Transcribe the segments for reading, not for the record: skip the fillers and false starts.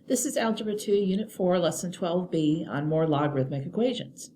This is Algebra 2, Unit 4, Lesson 12b on more logarithmic equations.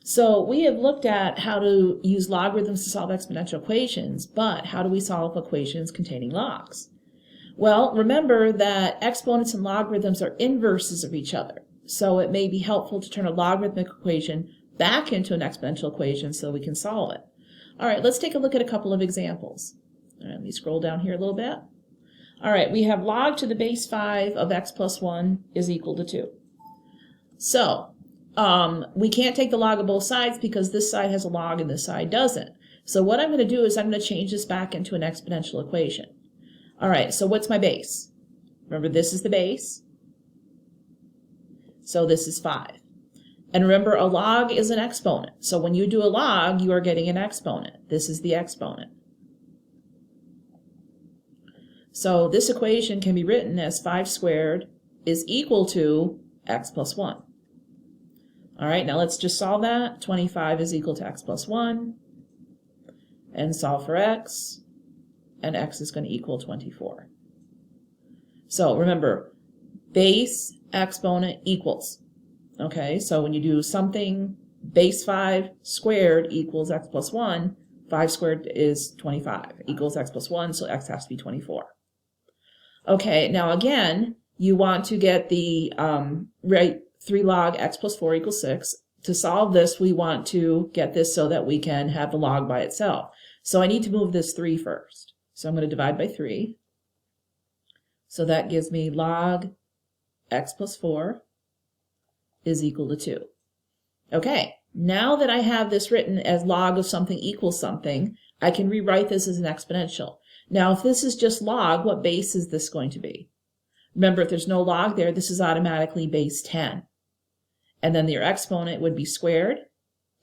So we have looked at how to use logarithms to solve exponential equations, but how do we solve equations containing logs? Well, remember that exponents and logarithms are inverses of each other, so it may be helpful to turn a logarithmic equation back into an exponential equation so we can solve it. All right, let's take a look at a couple of examples. All right, let me scroll down here a little bit. All right, we have log to the base 5 of x plus 1 is equal to 2. So we can't take the log of both sides because this side has a log and this side doesn't. So what I'm going to do is I'm going to change this back into an exponential equation. All right, so what's my base? Remember, this is the base. So this is 5. And remember, a log is an exponent. So when you do a log, you are getting an exponent. This is the exponent. So this equation can be written as 5 squared is equal to x plus 1. All right, now let's just solve that. 25 is equal to x plus 1. And solve for x. And x is going to equal 24. So remember, base, exponent, equals. Okay, so when you do something, base 5 squared equals x plus 1, 5 squared is 25, equals x plus 1, so x has to be 24. Okay, now again, you want to get the 3 log x plus 4 equals 6. To solve this, we want to get this so that we can have the log by itself. So I need to move this 3 first. So I'm going to divide by 3. So that gives me log x plus 4 is equal to 2. Okay, now that I have this written as log of something equals something, I can rewrite this as an exponential. Now, if this is just log, what base is this going to be? Remember, if there's no log there, this is automatically base 10. And then your exponent would be squared.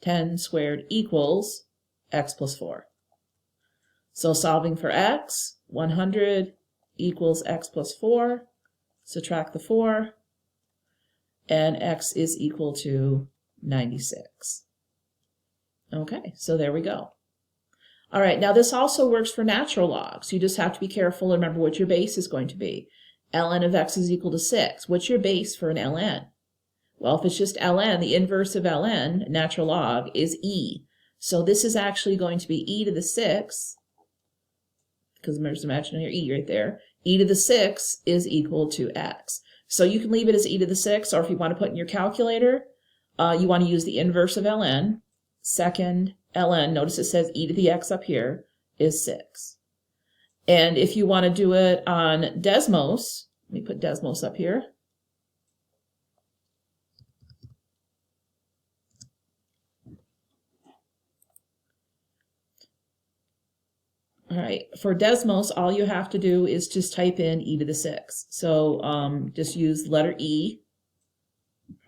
10 squared equals x plus 4. So solving for x, 100 equals x plus 4. Subtract the 4. And x is equal to 96. Okay, so there we go. All right, now this also works for natural logs. You just have to be careful and remember what your base is going to be. ln of x is equal to 6. What's your base for an ln? Well, if it's just ln, the inverse of ln, natural log, is e. So this is actually going to be e to the 6, because there's imaginary e right there. E to the 6 is equal to x. So you can leave it as e to the 6, or if you want to put in your calculator, you want to use the inverse of ln. Second ln, notice it says e to the x up here, is 6. And if you want to do it on Desmos, let me put Desmos up here. All right, for Desmos, all you have to do is just type in e to the 6. So just use letter E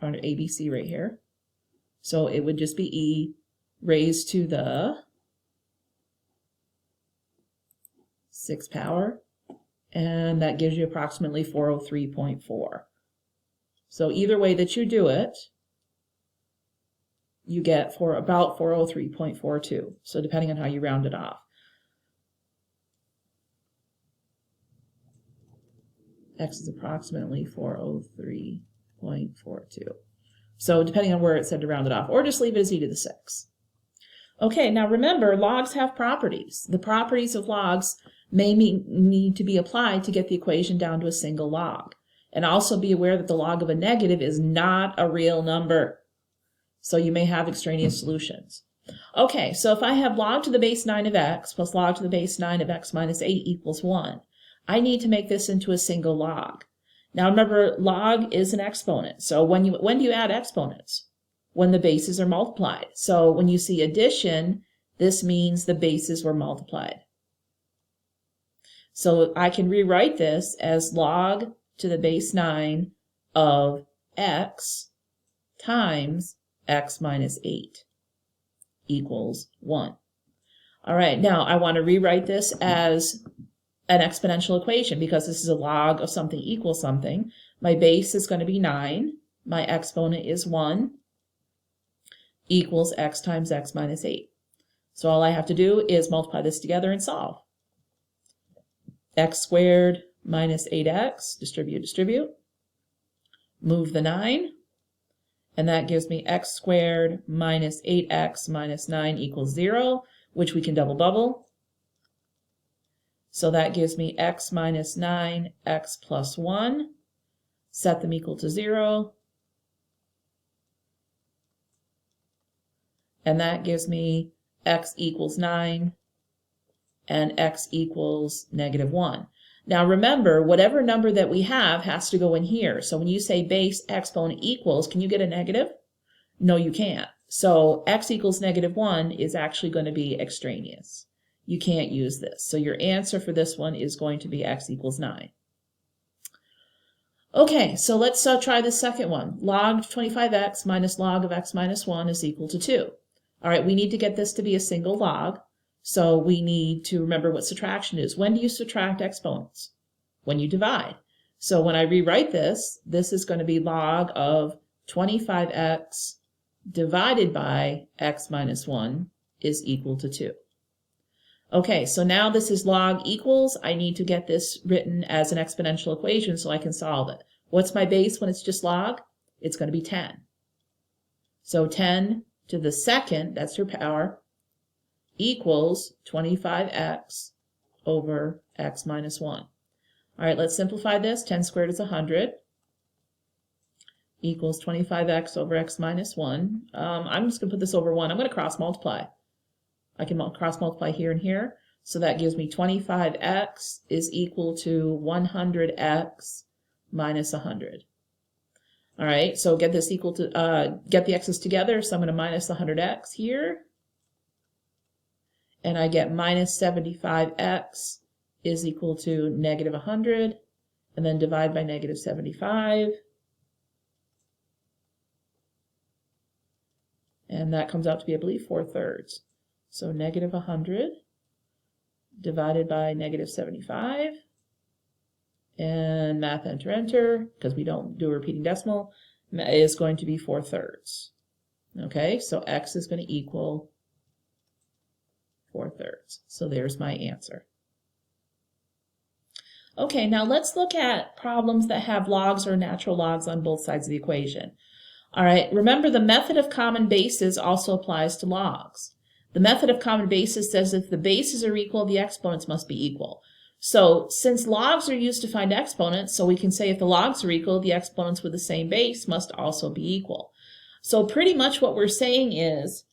under ABC right here. So it would just be e raised to the 6th power, and that gives you approximately 403.4. So either way that you do it, you get for about 403.42. So depending on how you round it off. X is approximately 403.42. So depending on where it said to round it off, or just leave it as e to the 6. Okay, now remember, logs have properties. The properties of logs may need to be applied to get the equation down to a single log. And also be aware that the log of a negative is not a real number. So you may have extraneous solutions. Okay, so if I have log to the base 9 of x plus log to the base 9 of x minus 8 equals 1, I need to make this into a single log. Now remember, log is an exponent. So when do you add exponents? When the bases are multiplied. So when you see addition, this means the bases were multiplied. So I can rewrite this as log to the base 9 of x times x minus 8 equals 1. All right, now I want to rewrite this as an exponential equation because this is a log of something equals something. My base is going to be 9. My exponent is 1 equals x times x minus 8. So all I have to do is multiply this together and solve. X squared minus 8x, distribute, move the 9, and that gives me x squared minus 8x minus 9 equals 0, which we can double bubble. So that gives me x minus 9, x plus 1, set them equal to 0, and that gives me x equals 9 and x equals negative 1. Now remember, whatever number that we have has to go in here. So when you say base exponent equals, can you get a negative? No, you can't. So x equals negative 1 is actually going to be extraneous. You can't use this. So your answer for this one is going to be x equals 9. Okay, so let's try the second one. Log 25x minus log of x minus 1 is equal to 2. All right, we need to get this to be a single log. So we need to remember what subtraction is. When do you subtract exponents? When you divide. So when I rewrite this, this is going to be log of 25x divided by x minus 1 is equal to 2. Okay, so now this is log equals. I need to get this written as an exponential equation so I can solve it. What's my base when it's just log? It's going to be 10. So 10 to the second, that's your power, equals 25x over x minus 1. All right, let's simplify this. 10 squared is 100 equals 25x over x minus 1. I'm just going to put this over 1. I'm going to cross multiply. I can cross multiply here and here. So that gives me 25x is equal to 100x minus 100. All right, so get this equal to, get the x's together. So I'm going to minus 100x here. And I get minus 75x is equal to negative 100. And then divide by negative 75. And that comes out to be, I believe, 4/3. So negative 100 divided by negative 75. And math, enter, enter, because we don't do a repeating decimal, is going to be 4/3. Okay, so x is going to equal 4/3. So there's my answer. Okay, now let's look at problems that have logs or natural logs on both sides of the equation. All right, remember the method of common bases also applies to logs. The method of common bases says if the bases are equal, the exponents must be equal. So since logs are used to find exponents, so we can say if the logs are equal, the exponents with the same base must also be equal. So pretty much what we're saying is,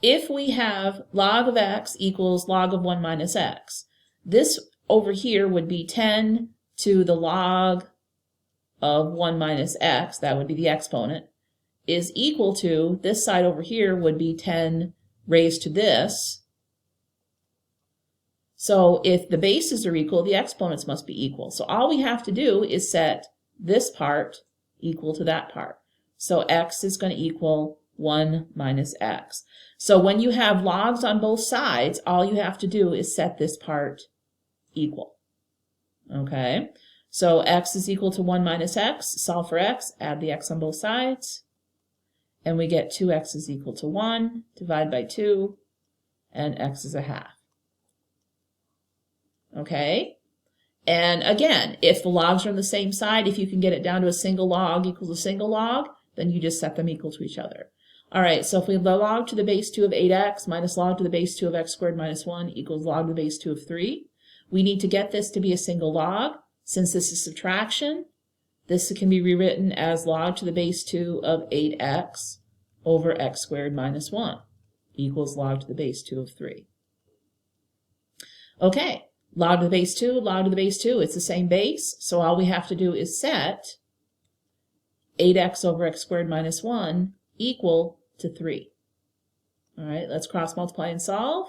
if we have log of x equals log of 1 minus x, this over here would be 10 to the log of 1 minus x, that would be the exponent, is equal to, this side over here would be 10 raised to this. So if the bases are equal, the exponents must be equal. So all we have to do is set this part equal to that part. So x is going to equal 1 minus x. So when you have logs on both sides, all you have to do is set this part equal. Okay, so x is equal to 1 minus x. Solve for x, add the x on both sides, and we get 2x is equal to 1, divide by 2, and x is a half. Okay, and again, if the logs are on the same side, if you can get it down to a single log equals a single log, then you just set them equal to each other. All right, so if we have log to the base 2 of 8x minus log to the base 2 of x squared minus 1 equals log to the base 2 of 3, we need to get this to be a single log. Since this is subtraction, this can be rewritten as log to the base 2 of 8x over x squared minus 1 equals log to the base 2 of 3. Okay, log to the base 2, log to the base 2, it's the same base, so all we have to do is set 8x over x squared minus 1 equal to 3. All right, let's cross multiply and solve.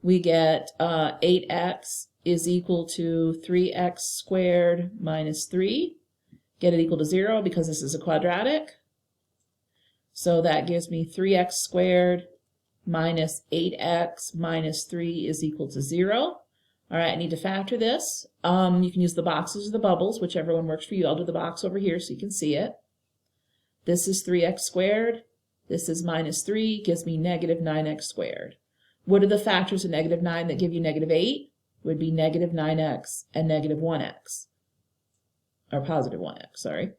We get 8x is equal to 3x squared minus 3. Get it equal to 0 because this is a quadratic. So that gives me 3x squared minus 8x minus 3 is equal to 0. All right, I need to factor this. You can use the boxes or the bubbles, whichever one works for you. I'll do the box over here so you can see it. This is 3x squared. This is minus 3, gives me negative 9x squared. What are the factors of negative 9 that give you negative 8? Would be negative 9x and negative 1x. Or positive 1x, sorry.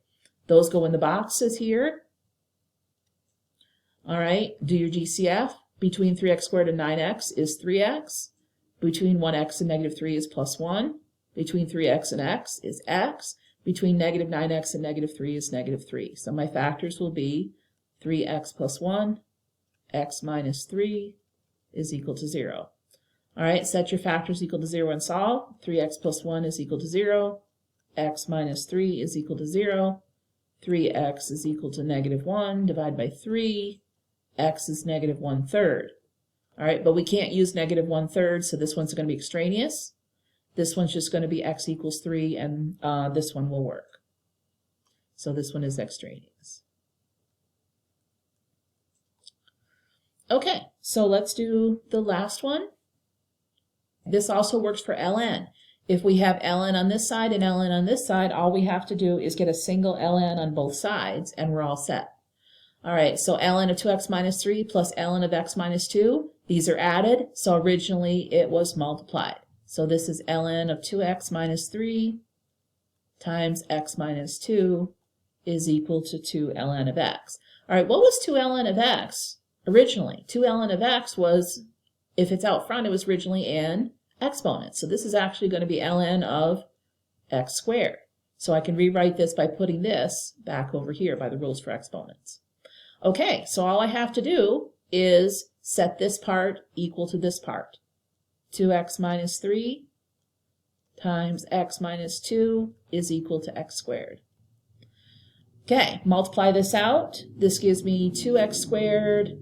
Those go in the boxes here. All right, do your GCF. Between 3x squared and 9x is 3x. Between 1x and negative 3 is plus 1. Between 3x and x is x. Between negative 9x and negative 3 is negative 3. So my factors will be 3x plus 1, x minus 3 is equal to 0. All right, set your factors equal to 0 and solve. 3x plus 1 is equal to 0. X minus 3 is equal to 0. 3x is equal to negative 1. Divide by 3. X is negative 1/3. All right, but we can't use negative 1/3, so this one's going to be extraneous. This one's just going to be x equals 3, and this one will work. So this one is extraneous. Okay, so let's do the last one. This also works for ln. If we have ln on this side and ln on this side, all we have to do is get a single ln on both sides, and we're all set. All right, so ln of 2x minus 3 plus ln of x minus 2, these are added, so originally it was multiplied. So this is ln of 2x minus 3 times x minus 2 is equal to 2 ln of x. All right, what was 2 ln of x originally? 2 ln of x was, if it's out front, it was originally an exponent. So this is actually going to be ln of x squared. So I can rewrite this by putting this back over here by the rules for exponents. Okay, so all I have to do is set this part equal to this part. 2x minus 3 times x minus 2 is equal to x squared. Okay, multiply this out. This gives me 2x squared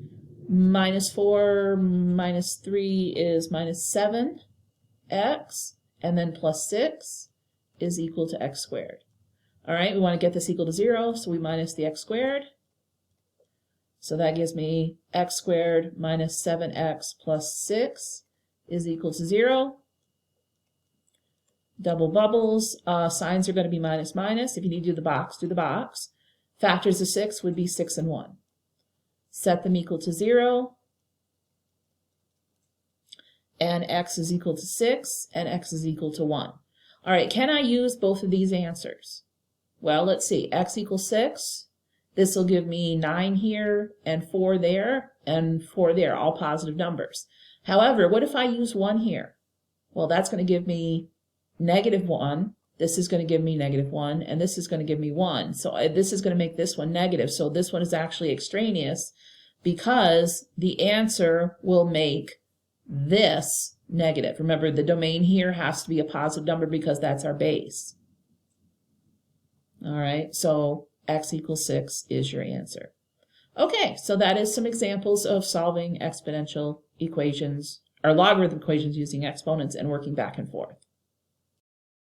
minus 4 minus 3 is minus 7x, and then plus 6 is equal to x squared. All right, we want to get this equal to 0, so we minus the x squared. So that gives me x squared minus 7x plus 6 is equal to 0. Double bubbles, signs are going to be minus minus. If you need to do the box, do the box. Factors of 6 would be 6 and 1. Set them equal to 0. And x is equal to 6, and x is equal to 1. All right, can I use both of these answers? Well, let's see. X equals 6. This will give me 9 here, and 4 there, and 4 there, all positive numbers. However, what if I use 1 here? Well, that's going to give me negative 1. This is going to give me negative 1, and this is going to give me 1. So this is going to make this one negative. So this one is actually extraneous because the answer will make this negative. Remember, the domain here has to be a positive number because that's our base. All right, so x equals 6 is your answer. Okay, so that is some examples of solving exponential equations or logarithm equations using exponents and working back and forth.